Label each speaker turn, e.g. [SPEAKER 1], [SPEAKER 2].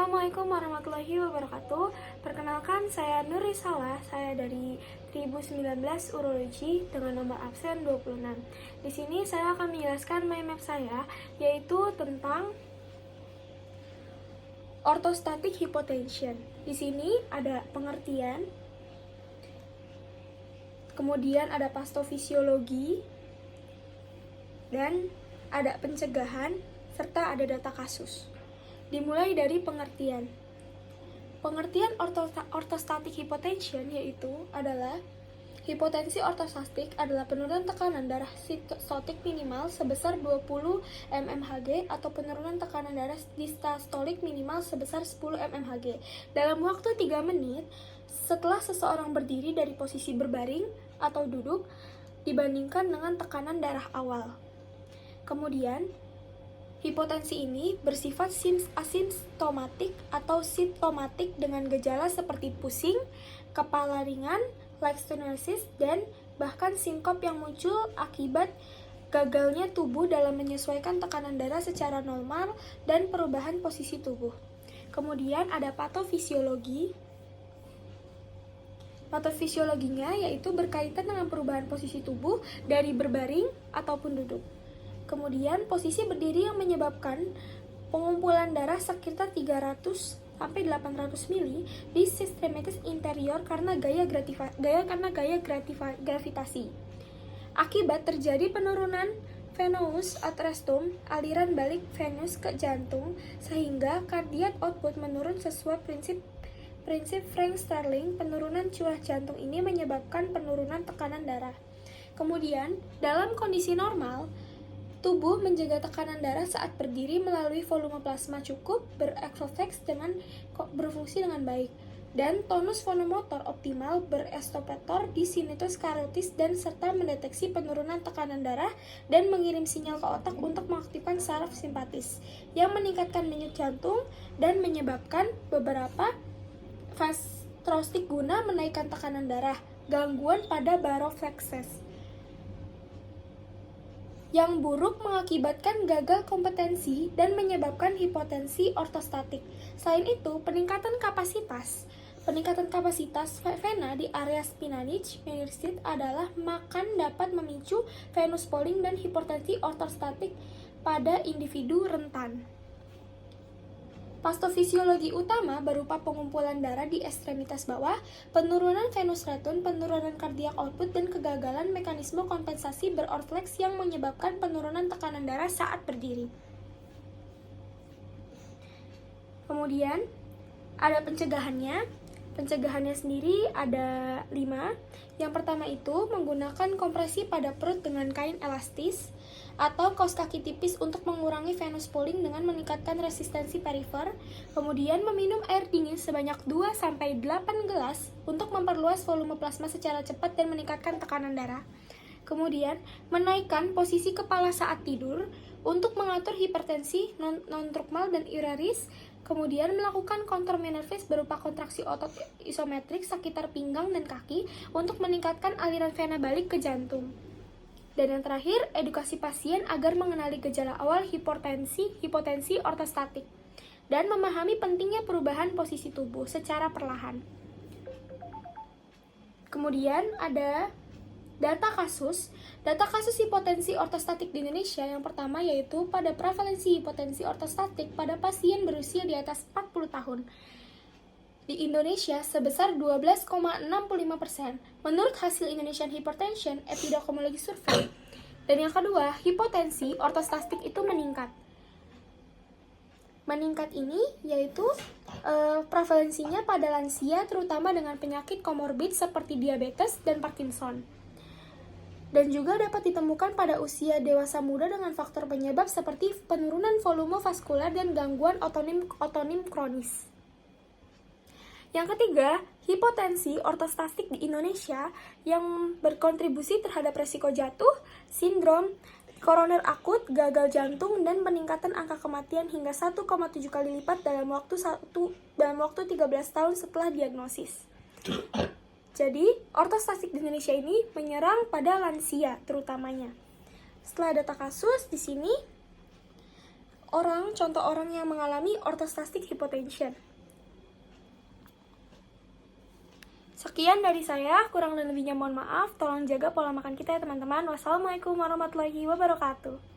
[SPEAKER 1] Assalamualaikum warahmatullahi wabarakatuh. Perkenalkan, saya Nur Risalah, saya dari 2019 Urologi dengan nomor absen 26. Di sini saya akan menjelaskan mind map saya, yaitu tentang orthostatic hypotension. Di sini ada pengertian, kemudian ada pastofisiologi, dan ada pencegahan, serta ada data kasus. Dimulai dari pengertian. Pengertian orthostatic hypotension yaitu adalah hipotensi ortostastik adalah penurunan tekanan darah sistolik minimal sebesar 20 mmHg atau penurunan tekanan darah diastolik minimal sebesar 10 mmHg dalam waktu 3 menit setelah seseorang berdiri dari posisi berbaring atau duduk dibandingkan dengan tekanan darah awal. Kemudian, hipotensi ini bersifat asimptomatik atau simptomatik dengan gejala seperti pusing, kepala ringan, light stenosis, dan bahkan sinkop yang muncul akibat gagalnya tubuh dalam menyesuaikan tekanan darah secara normal dan perubahan posisi tubuh. Kemudian ada patofisiologi. Patofisiologinya yaitu berkaitan dengan perubahan posisi tubuh dari berbaring ataupun duduk. Kemudian posisi berdiri yang menyebabkan pengumpulan darah sekitar 300 sampai 800 mili di sistematis interior karena gaya gravitasi. Akibat terjadi penurunan venous atrastum, aliran balik venus ke jantung, sehingga cardiac output menurun sesuai prinsip Frank Starling. Penurunan curah jantung ini menyebabkan penurunan tekanan darah. Kemudian, dalam kondisi normal, tubuh menjaga tekanan darah saat berdiri melalui volume plasma cukup bereksofags dengan berfungsi dengan baik, dan tonus fonomotor optimal berestopator di sinutus carotis dan serta mendeteksi penurunan tekanan darah dan mengirim sinyal ke otak untuk mengaktifkan saraf simpatis yang meningkatkan denyut jantung dan menyebabkan beberapa vasostrostik guna menaikkan tekanan darah, gangguan pada baroflexes yang buruk mengakibatkan gagal kompetensi dan menyebabkan hipotensi ortostatik. Selain itu, peningkatan kapasitas vena di area spinalis meniscus adalah makan dapat memicu venous pooling dan hipotensi ortostatik pada individu rentan. Pastofisiologi utama berupa pengumpulan darah di ekstremitas bawah, penurunan venous return, penurunan cardiac output, dan kegagalan mekanisme kompensasi berorflex yang menyebabkan penurunan tekanan darah saat berdiri. Kemudian, ada pencegahannya. Pencegahannya sendiri ada 5. Yang pertama itu menggunakan kompresi pada perut dengan kain elastis atau kaos kaki tipis untuk mengurangi venous pooling dengan meningkatkan resistensi perifer. Kemudian meminum air dingin sebanyak 2-8 gelas untuk memperluas volume plasma secara cepat dan meningkatkan tekanan darah. Kemudian menaikkan posisi kepala saat tidur untuk mengatur hipertensi non-trukmal dan uraris. Kemudian melakukan countermenorphis berupa kontraksi otot isometrik sekitar pinggang dan kaki untuk meningkatkan aliran vena balik ke jantung. Dan yang terakhir, edukasi pasien agar mengenali gejala awal hipotensi ortostatik dan memahami pentingnya perubahan posisi tubuh secara perlahan. Kemudian ada data kasus hipotensi ortostatik di Indonesia. Yang pertama yaitu pada prevalensi hipotensi ortostatik pada pasien berusia di atas 40 tahun. Di Indonesia sebesar 12,65% menurut hasil Indonesian Hypertension Epidemiology Survey. Dan yang kedua, hipotensi ortostastik itu meningkat. Meningkat ini yaitu prevalensinya pada lansia terutama dengan penyakit komorbid seperti diabetes dan Parkinson. Dan juga dapat ditemukan pada usia dewasa muda dengan faktor penyebab seperti penurunan volume vaskular dan gangguan otonim kronis. Yang ketiga, hipotensi ortostastik di Indonesia yang berkontribusi terhadap resiko jatuh, sindrom koroner akut, gagal jantung, dan peningkatan angka kematian hingga 1,7 kali lipat dalam waktu 13 tahun setelah diagnosis. Jadi, ortostastik di Indonesia ini menyerang pada lansia terutamanya. Setelah data kasus di sini, contoh orang yang mengalami orthostatic hypotension. Sekian dari saya, kurang dan lebihnya mohon maaf. Tolong jaga pola makan kita ya teman-teman. Wassalamualaikum warahmatullahi wabarakatuh.